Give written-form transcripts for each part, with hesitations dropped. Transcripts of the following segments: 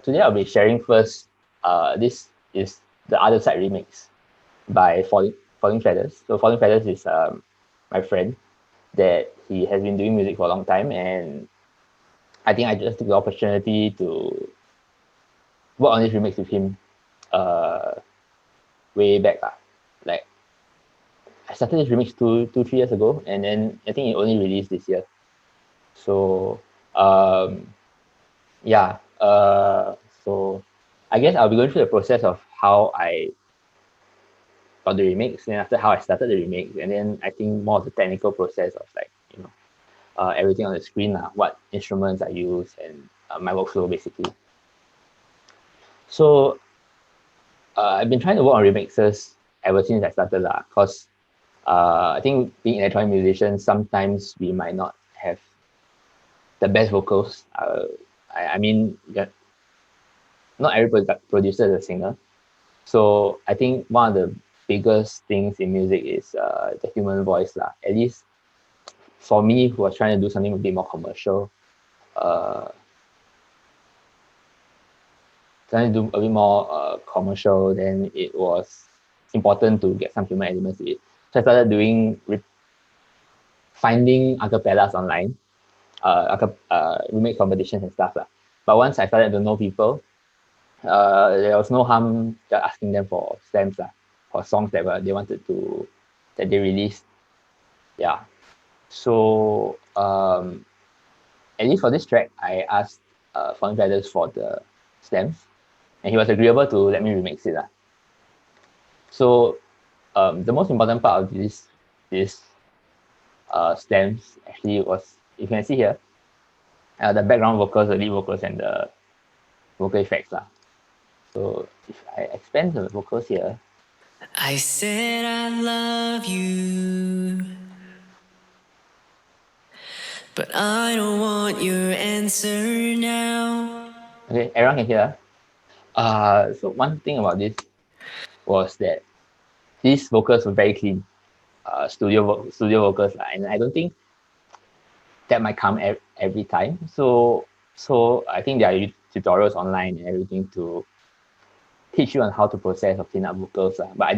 today I'll be sharing first. This is the Other Side remix by Falling Feathers. So Falling Feathers is my friend that he has been doing music for a long time, and I think I just took the opportunity to work on this remix with him uh, way back. Like I started this remix 3 years ago, and then I think it only released this year. So yeah, so I guess I'll be going through the process of how I got the remix, and after how I started the remix, and then I think more of the technical process of like everything on the screen, what instruments I use, and my workflow basically. So I've been trying to work on remixes ever since I started because I think being an electronic musician, sometimes we might not have the best vocals. I mean, not every producer is a singer. So I think one of the biggest things in music is the human voice. At least for me, who was trying to do something a bit more commercial, trying to do a bit more commercial, then it was important to get some human elements to it. So I started doing finding acapellas online, remix competitions and stuff. But once I started to know people, there was no harm just asking them for stems for songs that they wanted to that they released. Yeah. So at least for this track, I asked Falling Feathers for the stems, and he was agreeable to let me remix it. So the most important part of this stems actually was, you can see here, the background vocals, the lead vocals, and the vocal effects. So if I expand the vocals here. I said I love you, but I don't want your answer now. Okay, everyone can hear. So one thing about this was that these vocals were very clean, studio vocals, and I don't think that might come every time. So I think there are tutorials online and everything to teach you on how to process or clean up vocals. But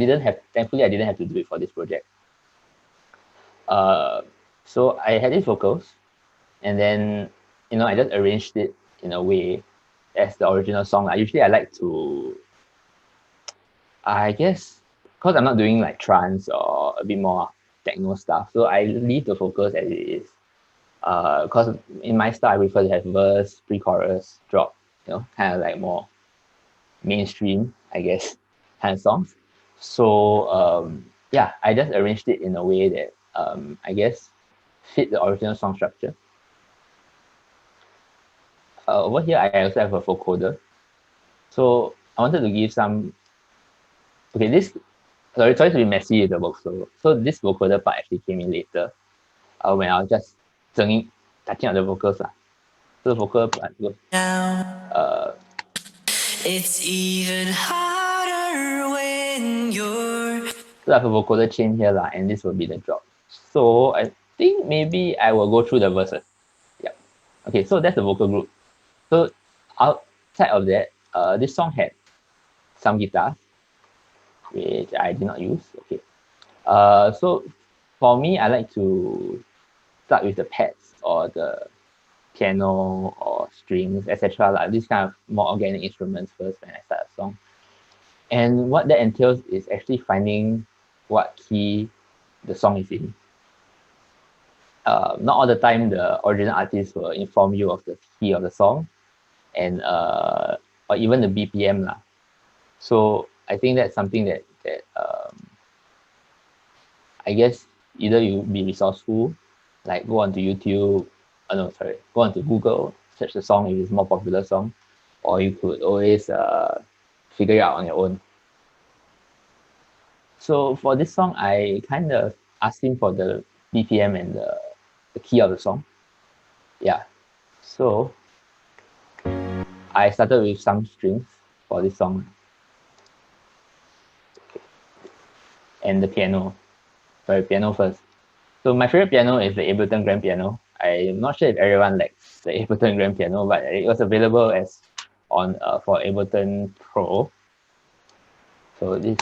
thankfully I didn't have to do it for this project. So I had these vocals, and then I just arranged it in a way as the original song. Usually I like to, I guess, because I'm not doing like trance or a bit more techno stuff, so I leave the vocals as it is. Because in my style, I prefer to have verse, pre-chorus, drop, kind of like more mainstream, I guess, kind of songs. So yeah, I just arranged it in a way that I guess fit the original song structure. Over here, I also have a vocoder. So I wanted to give some. Okay, sorry to be messy with the workflow. So this vocoder part actually came in later, when I was just touching out the vocals. So the vocal part goes. Now, it's even harder when you're. So I have a vocoder chain here, and this will be the drop. So I think maybe I will go through the verses. Yeah. Okay, so that's the vocal group. So outside of that, this song had some guitars, which I did not use. Okay. So for me, I like to start with the pads or the piano or strings, etc. Like these kind of more organic instruments first when I start a song. And what that entails is actually finding what key the song is in. Not all the time the original artist will inform you of the key of the song, and or even the BPM . So I think that's something that I guess either you be resourceful, like go onto YouTube, go onto Google, search the song if it's a more popular song, or you could always figure it out on your own. So for this song, I kind of asked him for the BPM and the key of the song. Yeah. So I started with some strings for this song. Okay. And the piano. Sorry, piano first. So my favorite piano is the Ableton Grand Piano. I'm not sure if everyone likes the Ableton Grand Piano, but it was available as on for Ableton Pro. So this.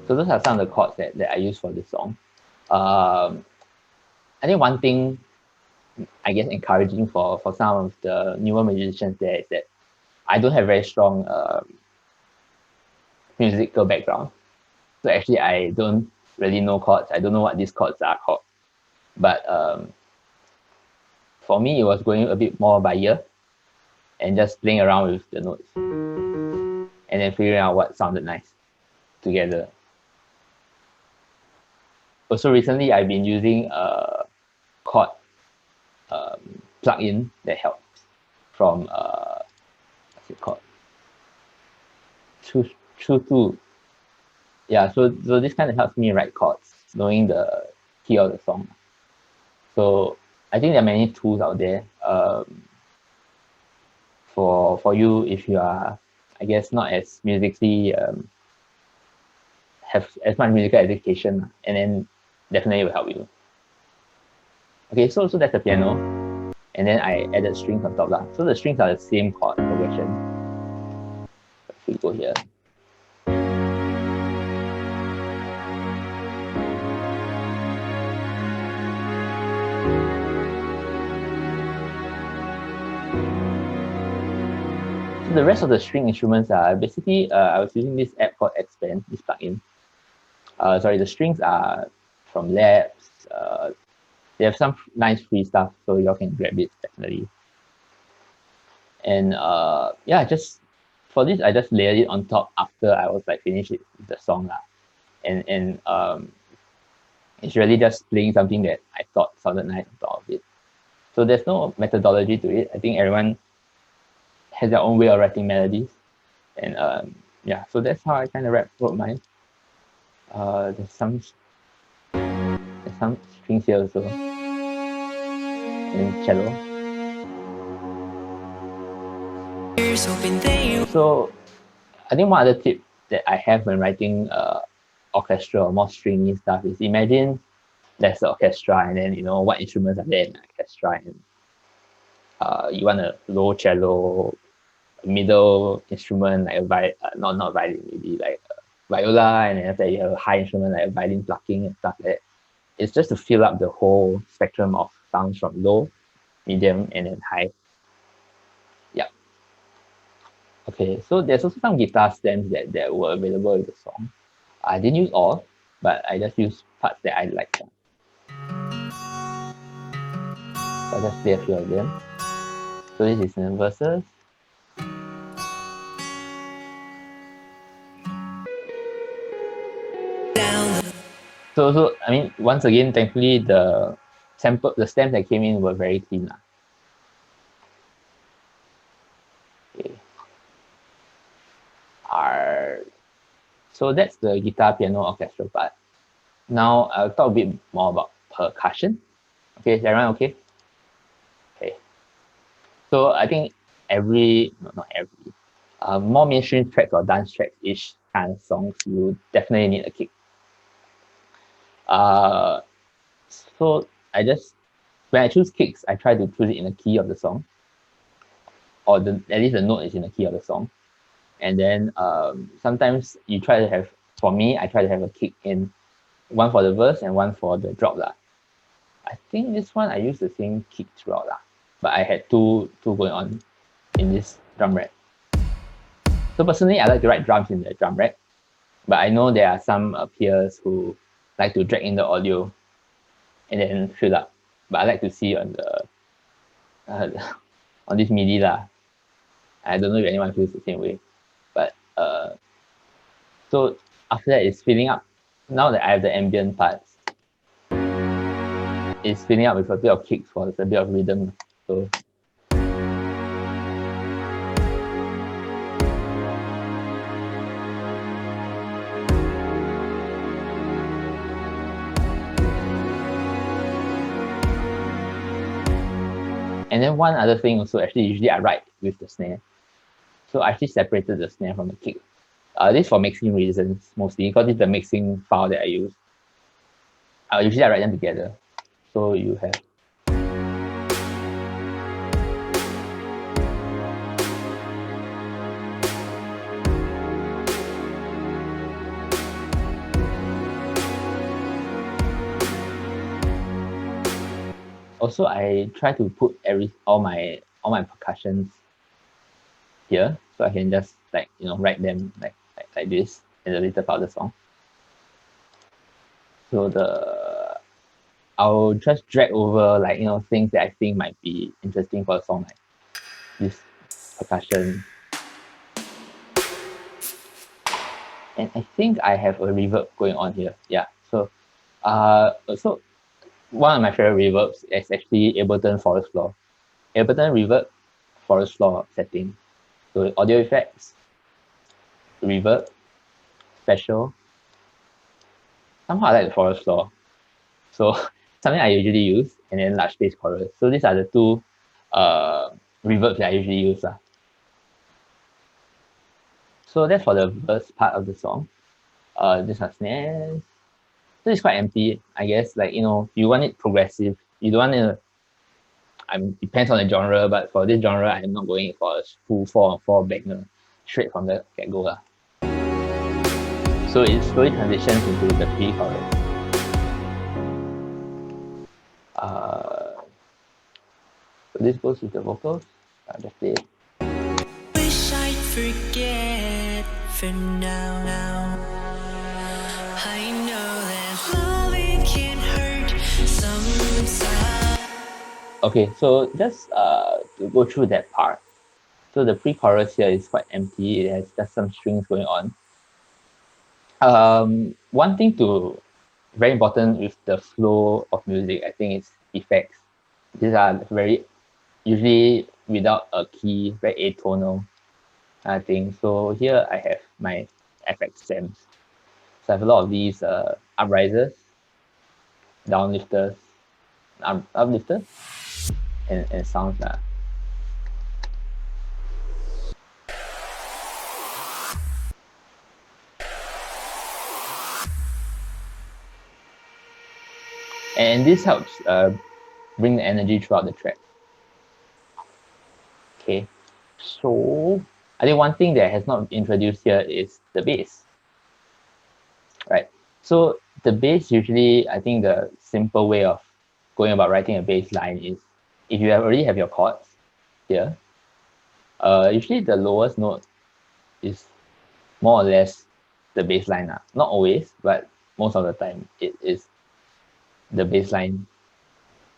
So those are some of the chords that I use for this song. I think one thing, I guess, encouraging for some of the newer musicians there is that I don't have very strong musical background. So actually, I don't really know chords. I don't know what these chords are called. But for me, it was going a bit more by ear and just playing around with the notes and then figuring out what sounded nice together. Also, recently, I've been using a chord plugin that helps from, what's it called? True. Yeah, so this kind of helps me write chords, knowing the key of the song. So I think there are many tools out there for you if you are, I guess, not as musically have as much musical education, and then definitely will help you. Okay, so that's the piano, and then I added strings on top lah. So the strings are the same chord progression. If we go here. So the rest of the string instruments are basically, I was using this app called Expand, this plugin. Sorry, the strings are from Labs. They have some nice free stuff, so y'all can grab it definitely. And yeah, just for this, I just layered it on top after I was like finished with the song lah. And it's really just playing something that I thought sounded nice on top of it. So there's no methodology to it. I think everyone has their own way of writing melodies. And yeah, so that's how I kind of wrote mine. There's some strings here also. And cello. So I think one other tip that I have when writing orchestra or more stringy stuff is imagine there's the orchestra, and then what instruments are there in the orchestra, and you want a low cello, a middle instrument like a not violin, maybe like a viola, and then after that you have a high instrument like a violin plucking and stuff like that. It's just to fill up the whole spectrum of sounds from low, medium, and then high. Yeah. Okay, so there's also some guitar stems that were available in the song. I didn't use all, but I just used parts that I liked. So I'll just play a few of them. So this is in the verses. So I mean, once again, thankfully the stems that came in were very clean. Okay. So that's the guitar, piano, orchestra part. Now I'll talk a bit more about percussion. Okay, is everyone okay? Okay. So I think more mainstream tracks or dance tracks-ish kind of songs, you definitely need a kick. So when I choose kicks, I try to choose it in the key of the song, or at least the note is in the key of the song. And then sometimes I try to have a kick in one for the verse and one for the drop lah. I think this one I used the same kick throughout lah, but I had two going on in this drum rack. So personally, I like to write drums in the drum rack, but I know there are some peers who like to drag in the audio and then fill up. But I like to see on the on this MIDI lah. I don't know if anyone feels the same way, but so after that it's filling up. Now that I have the ambient parts, it's filling up with a bit of kicks for a bit of rhythm. So and then one other thing also, usually I write with the snare. So I actually separated the snare from the kick. This is for mixing reasons mostly, because it's the mixing file that I use. Usually I write them together. So you have also, I try to put all my percussions here, so I can just write them like this in the later part of the song. So I'll just drag over things that I think might be interesting for a song, like this percussion. And I think I have a reverb going on here. Yeah. So one of my favorite reverbs is actually Ableton Forest Floor. Ableton Reverb Forest Floor setting. So audio effects, reverb, special. Somehow I like the forest floor. So something I usually use, and then large bass chorus. So these are the two reverbs that I usually use. So that's for the verse part of the song. This are snares. So it's quite empty, I guess. You want it progressive. You don't want to, depends on the genre, but for this genre, I'm not going for a full 4/4 banger straight from the get-go. So it slowly transitions into the pre-chorus. So this goes with the vocals. I'll just play it. Wish I'd forget for now. I know that loving can hurt sometimes. Okay, so just to go through that part. So the pre-chorus here is quite empty. It has just some strings going on. One thing very important with the flow of music, I think, is effects. These are very usually without a key, very atonal thing. So here I have my FX stems. So I have a lot of these uprisers, downlifters, uplifters, and sounds. And this helps bring the energy throughout the track. Okay, so I think one thing that has not been introduced here is the bass, right? So the bass, usually, I think the simple way of going about writing a bass line is, if you already have your chords here, usually the lowest note is more or less the bass line. Not always, but most of the time it is the bass line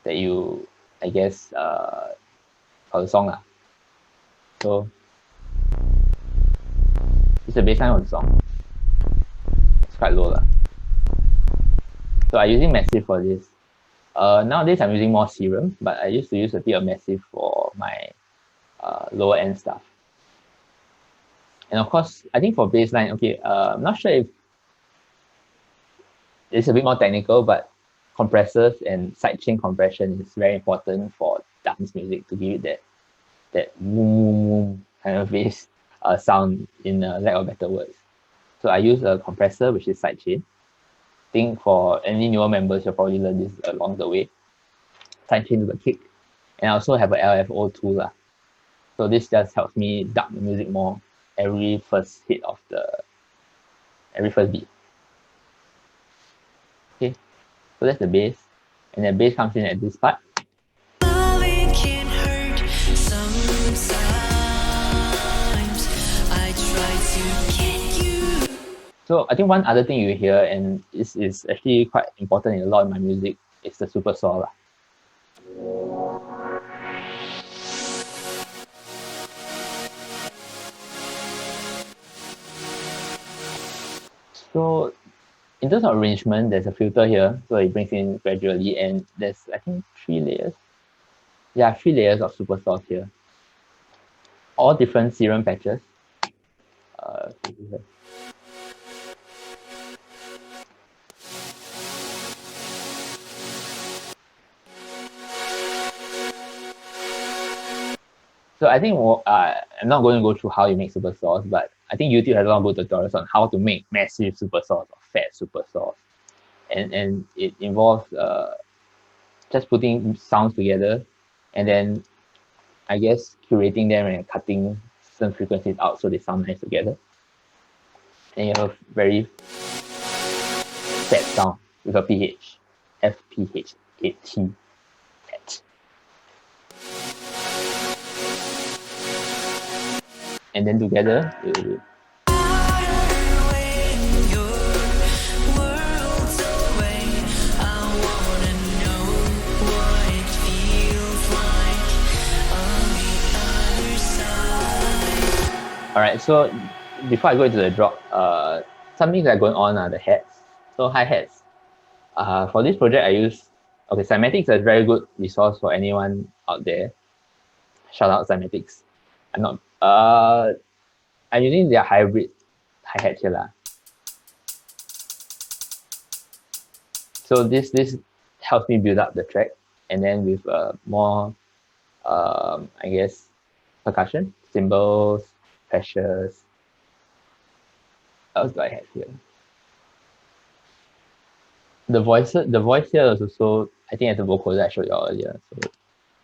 that you, I guess, for the song. So it's the bass line of the song. It's quite low. So I'm using Massive for this. Nowadays I'm using more Serum, but I used to use a bit of Massive for my lower end stuff. And of course, I think for bass line, okay, I'm not sure if it's a bit more technical, but compressors and sidechain compression is very important for dance music to give it that boom kind of bass sound, in lack of better words. So I use a compressor, which is sidechain. I think for any newer members, you'll probably learn this along the way. Sidechain to the kick. And I also have a LFO tool. So this just helps me duck the music more every first beat. Okay, so that's the bass. And then bass comes in at this part. Loving can hurt sometimes. I try to get you. So I think one other thing you hear, and this is actually quite important in a lot of my music, is the super saw. So in terms of arrangement, there's a filter here, so it brings in gradually, and there's, I think, 3 layers. Yeah, 3 layers of super saws here. All different serum patches. So I think I'm not going to go through how you make super saws, but I think YouTube has a lot of good tutorials on how to make massive super saws or fat super saws, and it involves just putting sounds together, and then I guess curating them and cutting some frequencies out so they sound nice together. And you have a very fat sound with a PH, FPH8T, fat. And then together, Alright, so before I go into the drop, some things that are going on are the hats. So hi-hats. For this project, I use, Cymatics is a very good resource for anyone out there. Shout out Cymatics. I'm using their hybrid hi-hat here lah. So this helps me build up the track, and then with more, I guess, percussion, cymbals, pressures. What else do I have here? The voice here is also, I think, as a vocal that I showed you earlier. So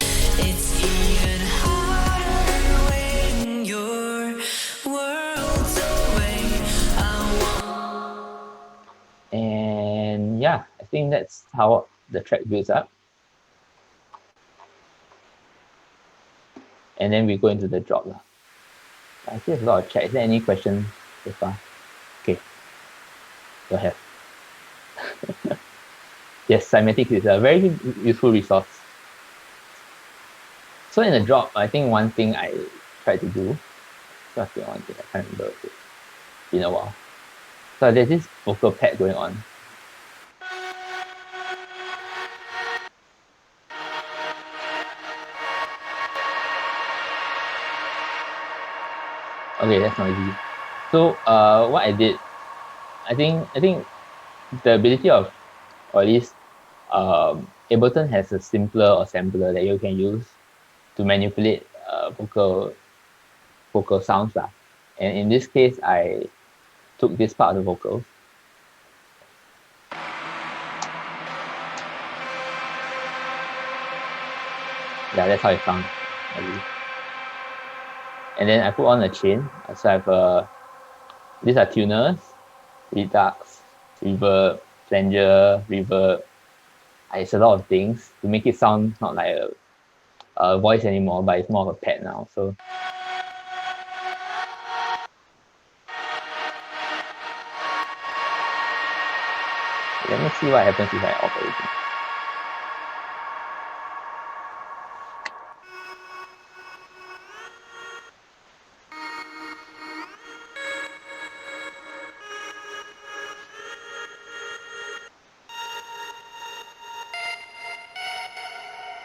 It's even harder when your world's away. and yeah, I think that's how the track builds up. And then we go into the drop lah. I see there's a lot of chat. Is there any questions so far? Okay, go ahead. Yes, Cymatics is a very useful resource. So in the drop, I think one thing I tried to do, just one thing, I can't remember, it's been a while. So there's this vocal pad going on. Okay, that's noisy. So what I did, I think the ability of, or at least Ableton has a simpler assembler that you can use to manipulate vocal sounds lah. And in this case, I took this part of the vocals. Yeah, that's how it sounds. And then I put on a chain. So I have these are tuners, redux, reverb, flanger, reverb. It's a lot of things to make it sound not like a voice anymore, but it's more of a pad now. So let me see what happens if I off everything.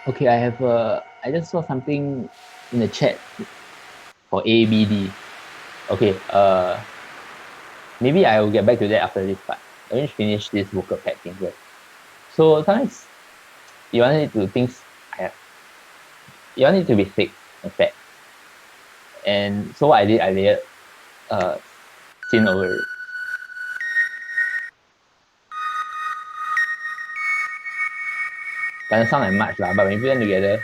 Okay, I just saw something in the chat for ABD. Okay, maybe I will get back to that after this part. Let me finish this vocal pad thing here. So sometimes you want it to be thick and fat. And so what I did, I layered thin over it. Doesn't sound like much lah, but when you put them together,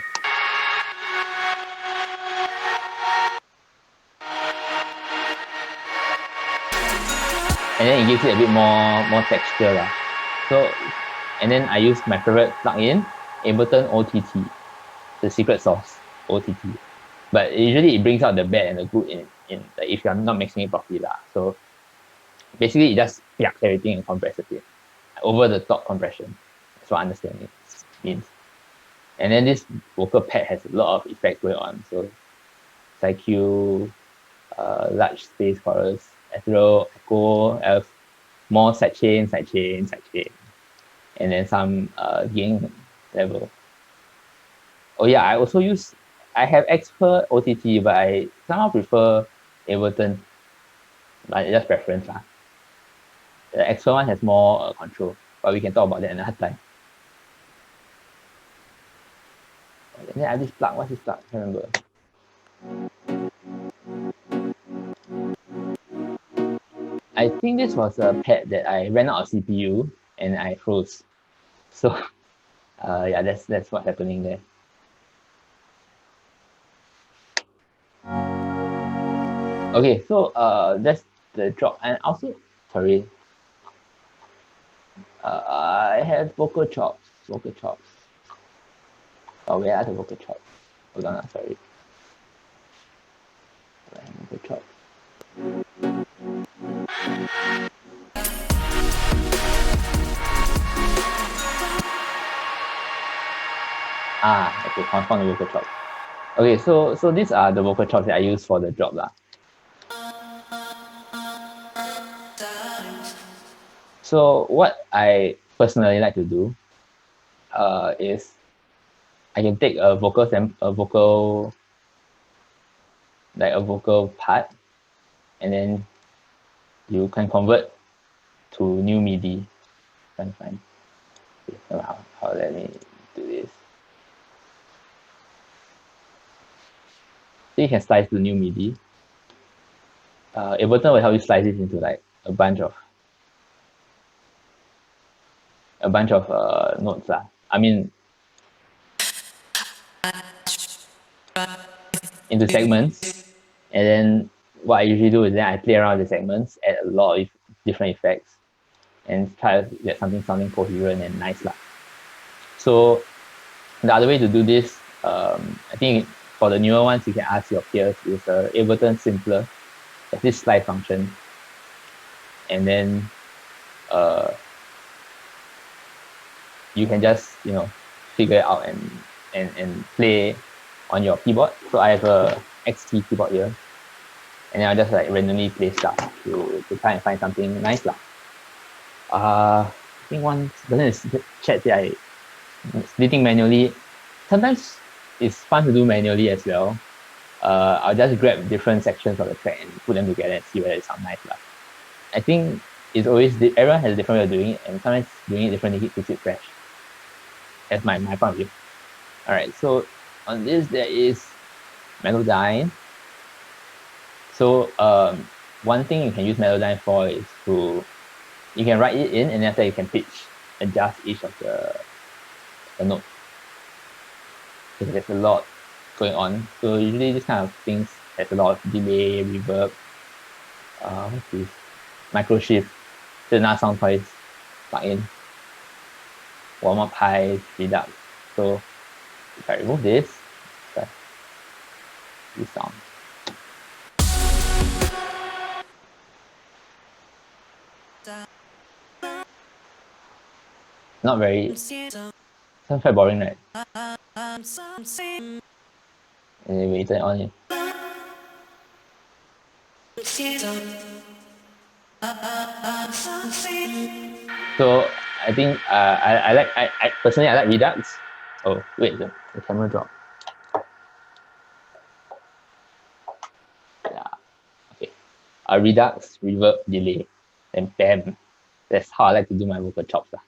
and then it gives it a bit more texture lah. So, and then I use my favorite plugin, Ableton OTT, the secret sauce OTT. But usually it brings out the bad and the good in if you're not mixing it properly lah. So basically it just yucks everything and compresses it over the top compression. That's what understanding means. And then this vocal pad has a lot of effects going on. So IQ, large space chorus, ethereal, echo, more sidechain, and then some gain level. Oh yeah, I have expert OTT, but I somehow prefer Ableton. But it's just preference lah. The expert one has more control, but we can talk about that another time. And then I have this plug. What's this plug? I can't remember. I think this was a pad that I ran out of CPU and I froze. So yeah, that's what's happening there. Okay, so that's the drop. And also, sorry, I have vocal chops. Oh, where are the vocal chops? Hold on, sorry. Vocal chops. Okay, found the vocal chops. Okay, so these are the vocal chops that I use for the drop lah. So what I personally like to do is I can take a vocal part, and then you can convert to new MIDI. Fine. So how let me do this. So you can slice to new MIDI. Ableton will help you slice it into like a bunch of notes lah. I mean, into segments, and then what I usually do is then I play around with the segments, add a lot of different effects, and try to get something sounding coherent and nice lah. So the other way to do this, I think for the newer ones, you can ask your peers, is Ableton Simpler. There's this slide function, and then you can just figure it out and play on your keyboard. So I have a XT keyboard here, and then I'll just like randomly play stuff to try and find something nice lah. I think one person is chat that I splitting manually. Sometimes it's fun to do manually as well. I'll just grab different sections of the track and put them together and see whether it sounds nice lah. I think it's always everyone has a different way of doing it, and sometimes doing it differently keeps it fresh. That's my point of view. All right, so on this there is Melodyne. So one thing you can use Melodyne for is you can write it in, and after you can pitch adjust each of the notes. So there's a lot going on. So usually this kind of things has a lot of delay, reverb, what's this? Micro shift, the NUS sound twice plugin, warm up high, redux. So if I remove this sound. Not very, sounds quite boring, right? Anyway, turn it on it. So I think I personally like Redux. Oh wait, the camera dropped. Yeah, okay. Redux, reverb, delay, and bam. That's how I like to do my vocal chops lah.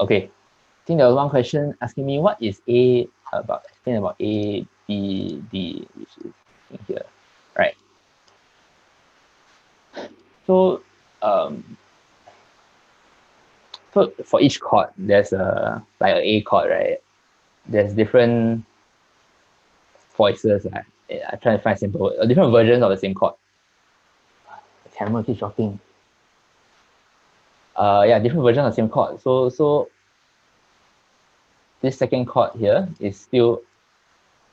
Okay, I think there was one question asking me what is about A, B, D, which is in here, right? So so for each chord, there's like an A chord, right? There's different voices. I try to find different versions of the same chord. The camera keeps dropping. Yeah, different versions of the same chord. So this second chord here is still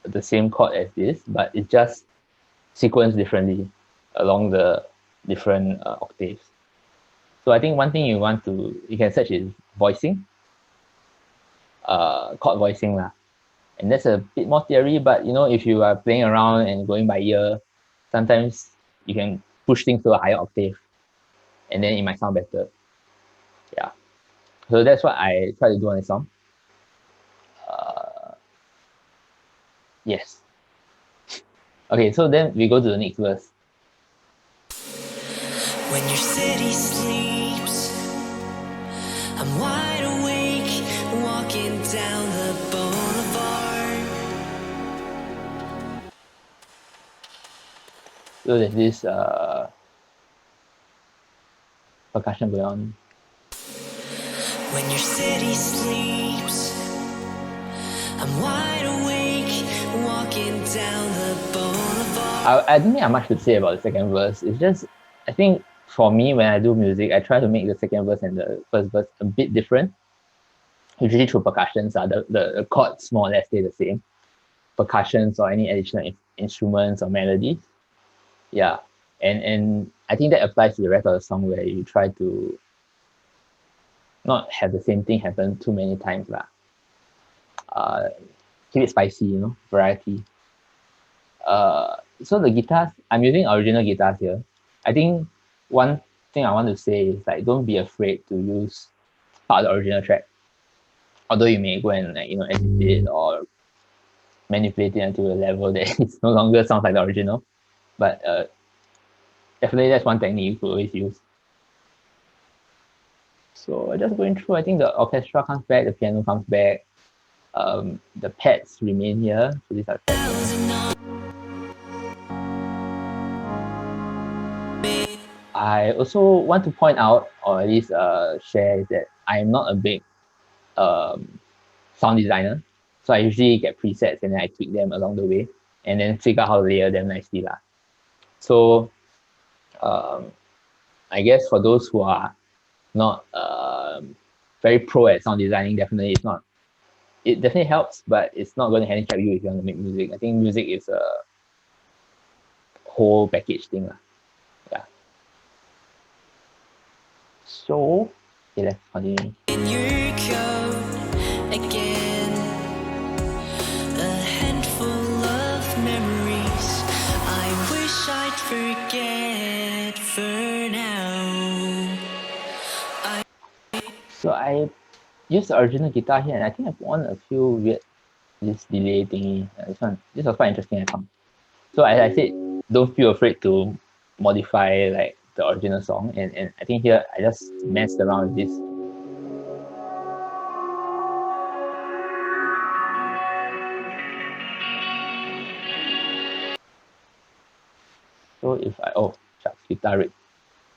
the same chord as this, but it's just sequenced differently along the different octaves. So I think one thing you can search is voicing, chord voicing lah. And that's a bit more theory, but if you are playing around and going by ear, sometimes you can push things to a higher octave, and then it might sound better. Yeah. So that's what I try to do on the song. Yes. Okay, so then we go to the next verse. When your city sleeps, I'm wide awake, walking down the boulevard. So there's this percussion going on. When your city sleeps, I'm wide awake, walking down the boulevard. I don't think I have much to say about the second verse. It's just, I think for me, when I do music, I try to make the second verse and the first verse a bit different. Usually through percussions, the chords more or less stay the same. Percussions or any additional instruments or melodies. Yeah. And I think that applies to the rest of the song where you try to not have the same thing happen too many times. Keep it spicy, variety. So the guitars, I'm using original guitars here. I think one thing I want to say is like, don't be afraid to use part of the original track. Although you may go and edit it or manipulate it until a level that it no longer sounds like the original. But definitely that's one technique you could always use. So just going through, I think the orchestra comes back, the piano comes back, the pads remain here. So these are pads. I also want to point out, or at least share, is that I'm not a big sound designer. So I usually get presets and then I tweak them along the way and then figure out how to layer them nicely. So I guess for those who are not very pro at sound designing, definitely it definitely helps, but it's not going to handicap you if you want to make music. I think music is a whole package thing. Yeah. So, okay, let's continue. In your coat again, a handful of memories I wish I'd forget for now. So I used the original guitar here, and I think I've won a few weird this delay thingy. This was quite interesting, I found. So as I said, don't feel afraid to modify like the original song, and I think here I just messed around with this. So if shucks, guitar rate.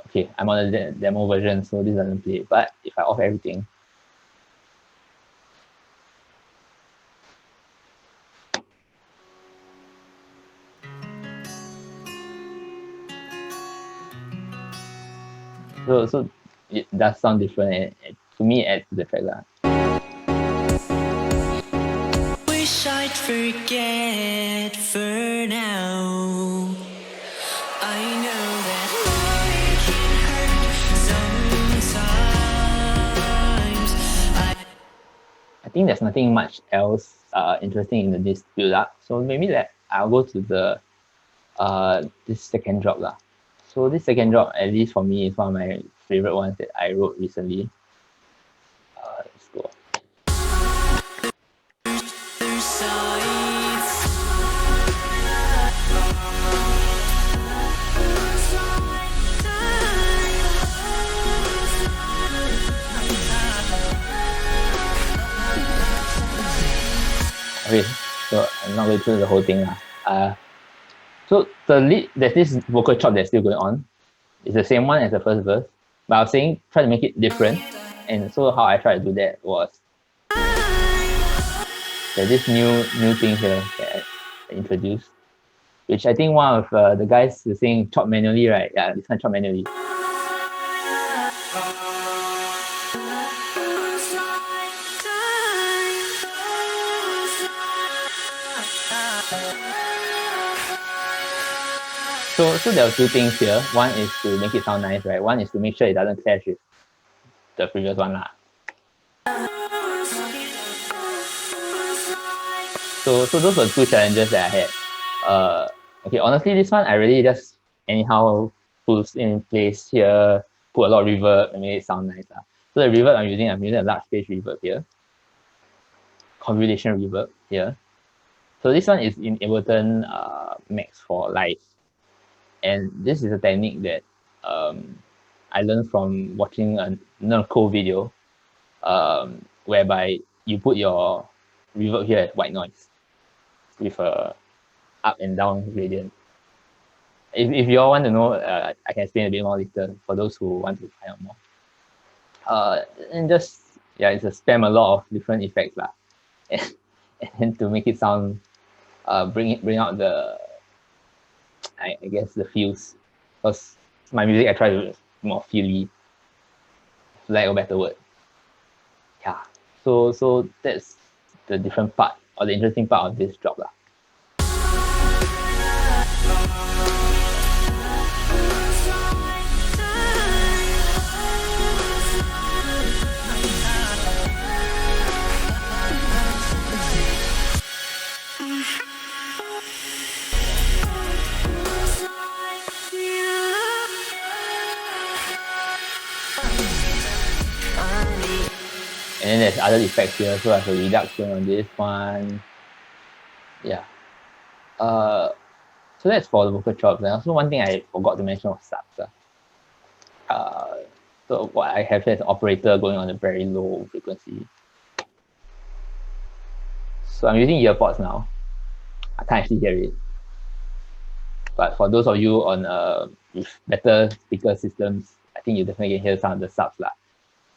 Okay, I'm on the demo version, so this doesn't play. But if I off everything, so it does sound different, and to me, it adds to the track. Wish I'd forget for now. I know that life can hurt sometimes. I think there's nothing much else interesting in this build up. So maybe I'll go to the this second drop lah. So this second drop, at least for me, is one of my favorite ones that I wrote recently. Let's go. Okay, so I'm not going through the whole thing. So the lead, there's this vocal chop that's still going on. It's the same one as the first verse, but I was saying try to make it different. And so how I tried to do that was there's this new thing here that I introduced, which I think one of the guys is saying chop manually, right? Yeah, this one chop manually. So there are two things here. One is to make it sound nice, right? One is to make sure it doesn't clash with the previous one lah. So those were two challenges that I had. Okay, honestly, this one I really just anyhow put in place here, put a lot of reverb and make it sound nice. So the reverb I'm using a large stage reverb here, convolution reverb here. So this one is in Ableton Max for live. And this is a technique that I learned from watching a cool video whereby you put your reverb here as white noise with a up and down gradient. if you all want to know, I can explain a bit more later for those who want to find out more. And just, yeah, it's a spam a lot of different effects lah. And to make it sound, bring out the, I guess, the feels. Because my music, I try to more feely, lack of a better word. Yeah. So that's the different part, or the interesting part of this job lah. And then there's other effects here, so I have a reduction on this one. Yeah. So that's for the vocal chops. And also one thing I forgot to mention was subs. So what I have here is an operator going on a very low frequency. So I'm using earpods now. I can't actually hear it. But for those of you on with better speaker systems, I think you definitely can hear some of the subs lah.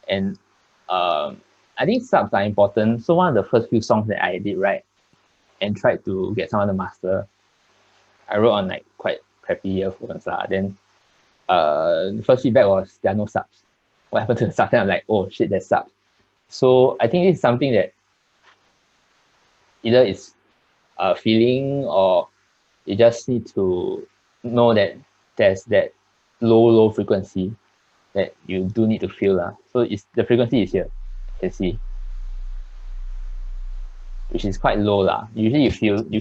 And I think subs are important. So one of the first few songs that I did write and tried to get someone to master, I wrote on like quite crappy earphones lah. Then the first feedback was there are no subs. What happened to the subs? And I'm like, oh shit, there's subs. So I think this is something that either it's a feeling, or you just need to know that there's that low frequency that you do need to feel lah. So it's the frequency is here, you can see, which is quite low lah. Usually you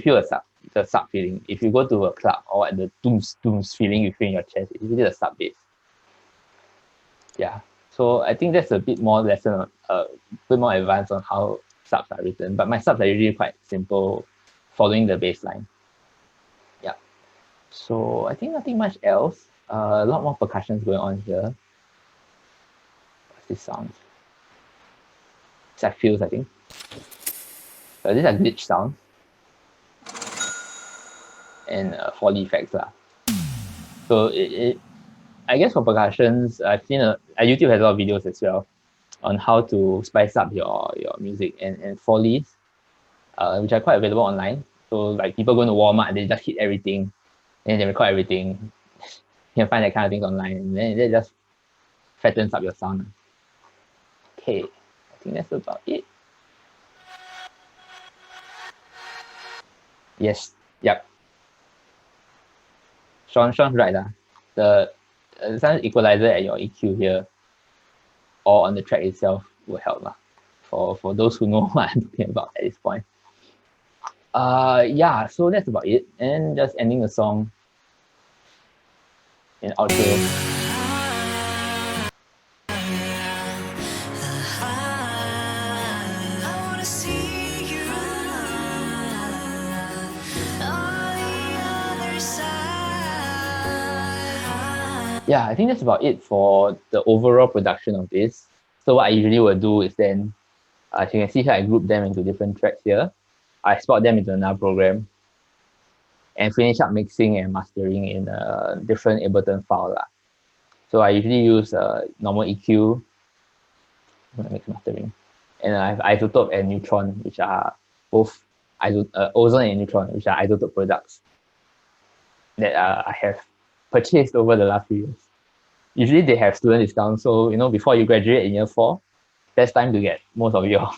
feel a sub feeling. If you go to a club, or what, the dooms feeling you feel in your chest, it's usually the sub bass. Yeah. So I think that's a bit more lesson, a bit more advanced on how subs are written. But my subs are usually quite simple, following the bass line. Yeah. So I think nothing much else. A lot more percussions going on here. What's this sound? It's like fills, I think. These are glitch sounds. And Foley effects lah. So I guess for percussions, I've seen YouTube has a lot of videos as well on how to spice up your music and Foleys, which are quite available online. So like people going to Walmart and they just hit everything and they record everything. You can find that kind of things online, and then it just fattens up your sound. Okay, I think that's about it. Yes, yep. Sean's right. The sound equalizer at your EQ here or on the track itself will help lah. For those who know what I'm talking about at this point. Yeah, so that's about it. And just ending the song in outro. Yeah, I think that's about it for the overall production of this. So what I usually will do is then, as you can see here, I group them into different tracks here. I export them into another program and finish up mixing and mastering in a different Ableton file lah. So I usually use normal EQ, mix mastering, and I have Isotope and Neutron, which are both Ozone and Neutron, which are Isotope products that I have purchased over the last few years. Usually they have student discounts, so before you graduate in year 4, best time to get most of your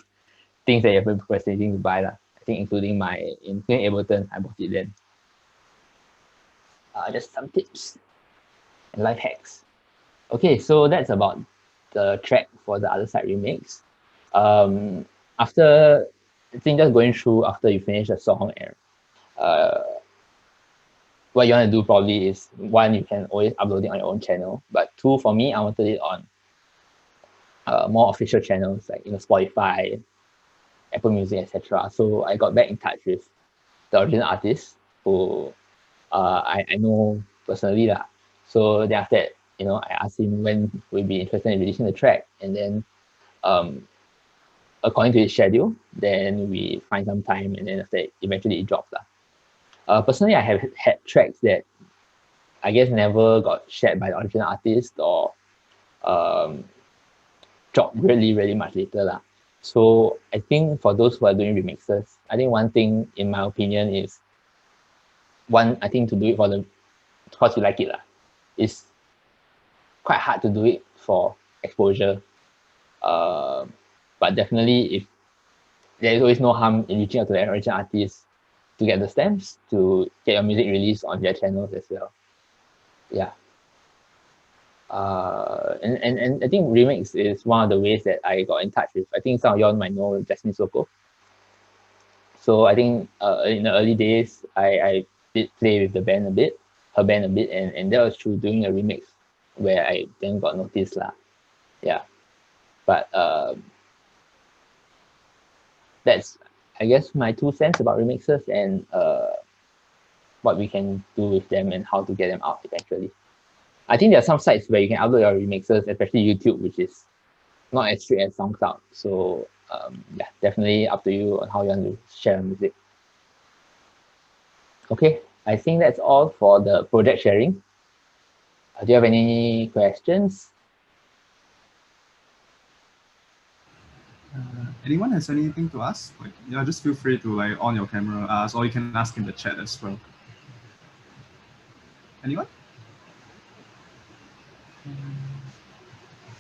things that you've been procrastinating to buy lah. I think including Ableton, I bought it then. Just some tips and life hacks. Okay, so that's about the track for the other side remix. After, I think just going through after you finish the song, and what you want to do probably is, 1, you can always upload it on your own channel, but 2, for me, I wanted it on more official channels like Spotify, Apple Music, etc. So I got back in touch with the original artist who I know personally lah. So then after that, I asked him when we'd be interested in releasing the track, and then according to his schedule, then we find some time, and then after that, eventually it drops lah. Personally, I have had tracks that I guess never got shared by the original artist or dropped really much later lah. So I think for those who are doing remixes, I think one thing in my opinion is I think to do it for the because you like it lah. It's quite hard to do it for exposure. But definitely if there is always no harm in reaching out to the original artist to get the stamps, to get your music released on their channels as well. Yeah. And I think remix is one of the ways that I got in touch with. I think some of y'all might know Jasmine Soko. So I think in the early days, I did play with her band a bit, and that was through doing a remix where I then got noticed lah. Yeah. But that's, I guess, my 2 cents about remixes and what we can do with them and how to get them out eventually. I think there are some sites where you can upload your remixes, especially YouTube, which is not as strict as SoundCloud. So yeah, definitely up to you on how you want to share music. Okay, I think that's all for the project sharing. Do you have any questions? Anyone has anything to ask? Like, yeah, just feel free to like on your camera ask, or you can ask in the chat as well. Anyone?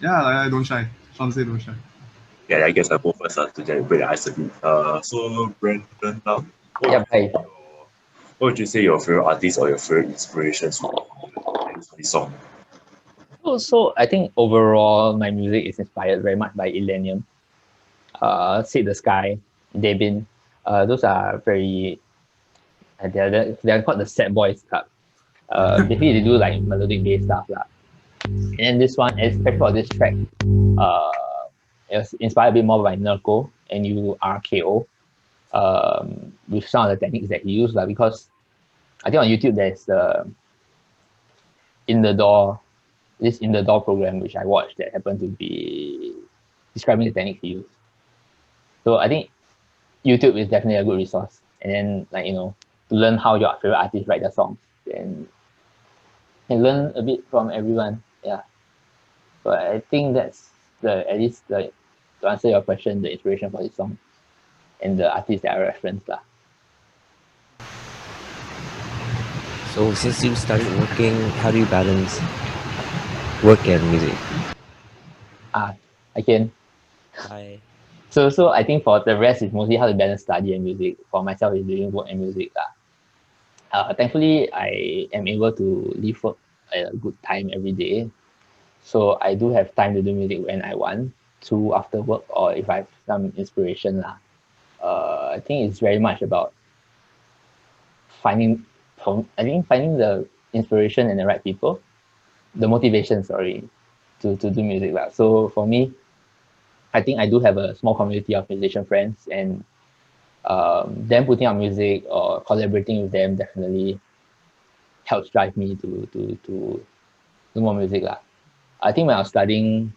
Yeah, like, don't shy. Sean say don't shy. Yeah, I guess I go first to just break the ice a bit. So Brandon, what would you say your favorite artist or your favorite inspirations for this song? So I think overall my music is inspired very much by Illenium, Seed the Sky, Debin. Those are very they're called the Sad Boys Club. Basically they do like melodic bass stuff lah. And then this one, especially for this track, it was inspired a bit more by Nurko, NURKO, with some of the techniques that he used lah. Because I think on YouTube there's this in the door program which I watched that happened to be describing the techniques he used. So I think YouTube is definitely a good resource. And then like, to learn how your favorite artists write their songs and learn a bit from everyone. Yeah. So I think that's at least to answer your question, the inspiration for this song and the artists that I referenced lah. So since you started working, how do you balance work and music? Again. Hi. So I think for the rest, it's mostly how to balance study and music. For myself, it's doing work and music lah. Thankfully, I am able to leave work at a good time every day. So I do have time to do music when I want to after work, or if I have some inspiration lah. I think it's very much about finding the inspiration and the right people, the motivation, to do music lah. So for me, I think I do have a small community of musician friends, and them putting out music or collaborating with them definitely helps drive me to do more music lah. I think when I was studying,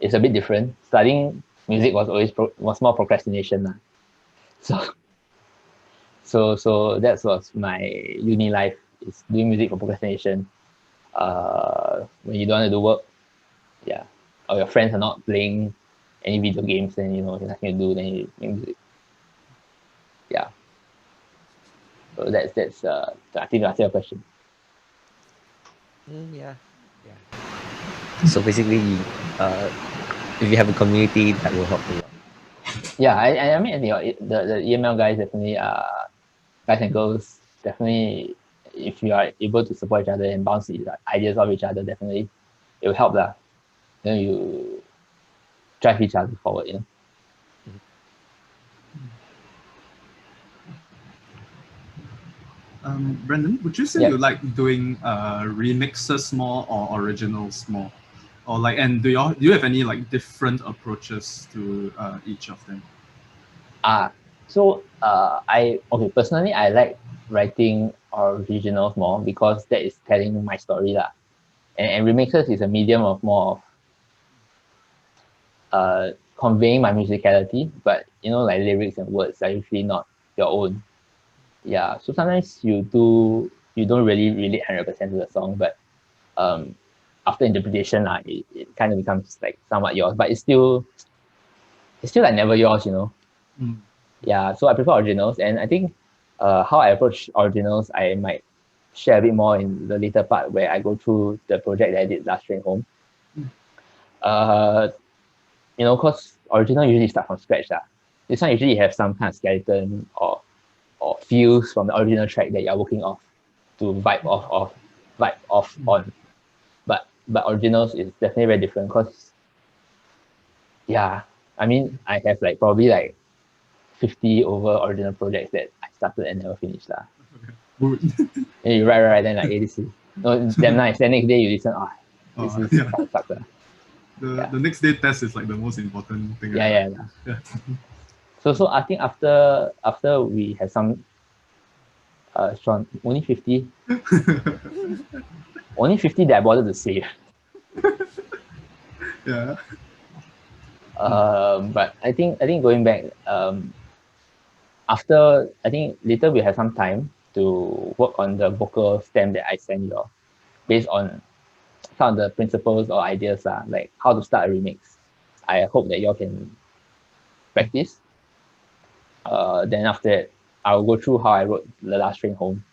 it's a bit different. Studying music was more procrastination lah. So that was my uni life, is doing music for procrastination. When you don't want to do work, yeah, or your friends are not playing any video games, then there's nothing to do, then you make music. Yeah. So that's I think to answer your question. Yeah. So basically, if you have a community, that will help a lot. Yeah, I mean the EML guys definitely guys and girls definitely, if you are able to support each other and bounce ideas off each other, definitely it will help lah. You drive each other forward. Brandon, would you say you like doing remixes more or originals more? Or like, and do you have any like different approaches to each of them? Personally I like writing originals more because that is telling my story lah. And remixes is a medium of more of conveying my musicality, but like lyrics and words are usually not your own. Yeah, so sometimes you don't really relate 100% to the song, but after interpretation, it kind of becomes like somewhat yours, but it's still like never yours, you know. Mm. Yeah, so I prefer originals, and I think how I approach originals, I might share a bit more in the later part where I go through the project that I did last train home. Uh, you know, because original usually start from scratch. This one usually have some kind of skeleton or feels from the original track that you're working off to vibe off on. But originals is definitely very different because yeah, I mean I have like probably like 50 over original projects that I started and never finished. Good. And you write, then like, hey, this is no, it's damn nice. Then next day you listen, this is Yeah. kind of sucks. The next day test is like the most important thing. Yeah. So I think after we have some Sean, only 50 that I bothered to save. Yeah. But I think going back, after I think later we have some time to work on the vocal stem that I sent you all, based on some of the principles or ideas, like how to start a remix. I hope that y'all can practice. Then after that, I'll go through how I wrote the last train home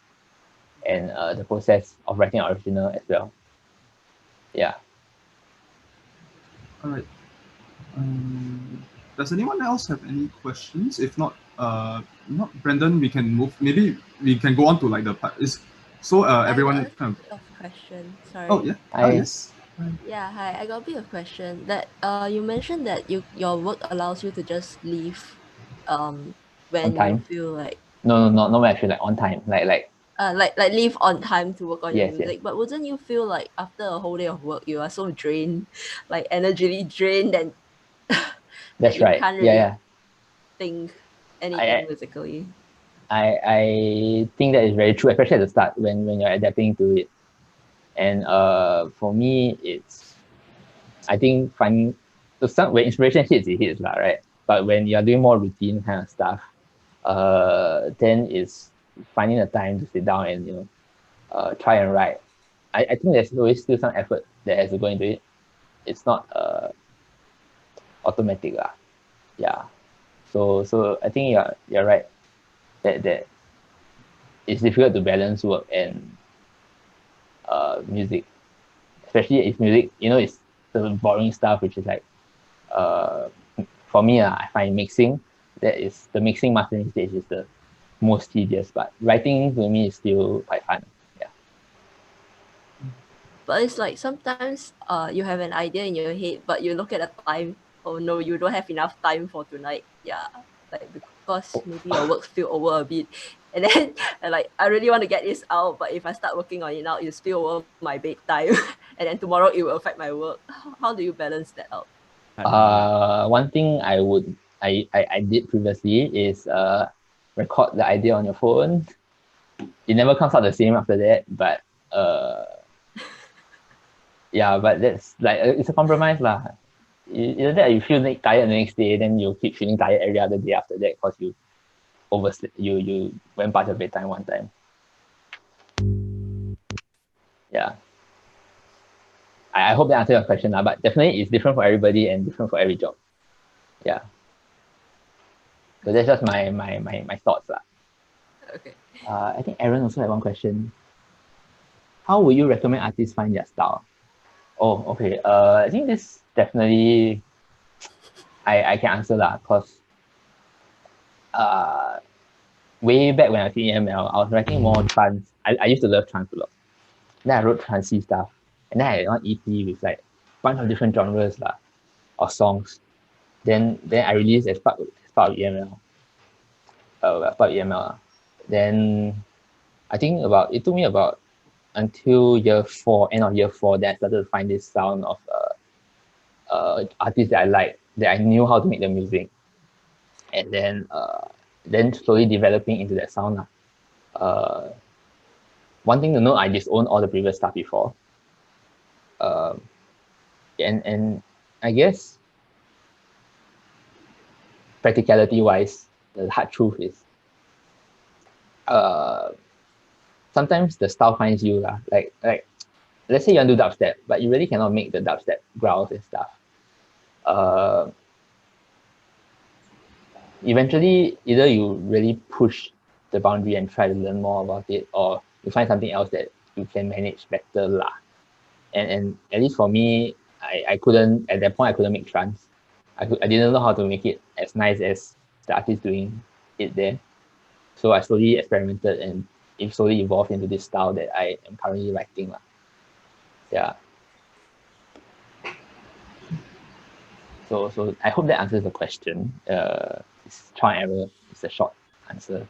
and the process of writing an original as well. Yeah. All right. Does anyone else have any questions? If not, not Brendan, we can move. Maybe we can go on to like the part. So everyone I got a kind bit of question. Sorry. Oh yeah. Yes. Yeah, hi. I got a bit of question that you mentioned that your work allows you to just leave On when you time. feel like No, not when I feel like on time. Like like leave on time to work on your yes. music. But wouldn't you feel like after a whole day of work you are so drained, like energy drained and that That's you right. can't really Yeah. think I anything musically? I think that is very true, especially at the start when you're adapting to it. And for me, it's I think finding so some when inspiration hits, it hits right. But when you're doing more routine kind of stuff, then it's finding the time to sit down and try and write. I think there's always still some effort that has to go into it. It's not automatic Yeah. So I think you're right that it's difficult to balance work and music, especially if music, it's the boring stuff, which is like, for me, I find mixing, that is the mixing mastering stage is the most tedious, but writing to me is still quite fun. Yeah. But it's like sometimes you have an idea in your head, but you look at the time. Oh no, you don't have enough time for tonight. Yeah, like because maybe your work spill over a bit, and then and like I really want to get this out, but if I start working on it now, it spill over my bedtime, and then tomorrow it will affect my work. How do you balance that out? One thing I did previously is record the idea on your phone. It never comes out the same after that, but yeah, but that's like it's a compromise lah. Either that you feel tired the next day, then you'll keep feeling tired every other day after that because you oversleep, you went past your bedtime one time. Yeah. I hope that answered your question, but definitely it's different for everybody and different for every job. Yeah. So that's just my thoughts. Okay. I think Aaron also had one question. How would you recommend artists find their style? Oh, okay. I think this definitely I can answer that because way back when I was in EML, I was writing more trance. I used to love trance a lot. Then I wrote trancey stuff. And then I had one EP with like a bunch of different genres of songs. Then I released as part of EML. Part of EML. Then I think it took me about until year 4, end of year 4, that I started to find this sound of artists that I like, that I knew how to make the music. And then slowly developing into that sound. One thing to note, I disowned all the previous stuff before. And I guess practicality wise, the hard truth is sometimes the style finds you lah. Like let's say you want to do dubstep, but you really cannot make the dubstep growls and stuff. Eventually, either you really push the boundary and try to learn more about it, or you find something else that you can manage better lah. And at least for me, I couldn't, at that point I couldn't make trance. I didn't know how to make it as nice as the artist doing it there. So I slowly experimented and it slowly evolved into this style that I am currently writing lah. Yeah. So I hope that answers the question. It's trial and error. It's a short answer.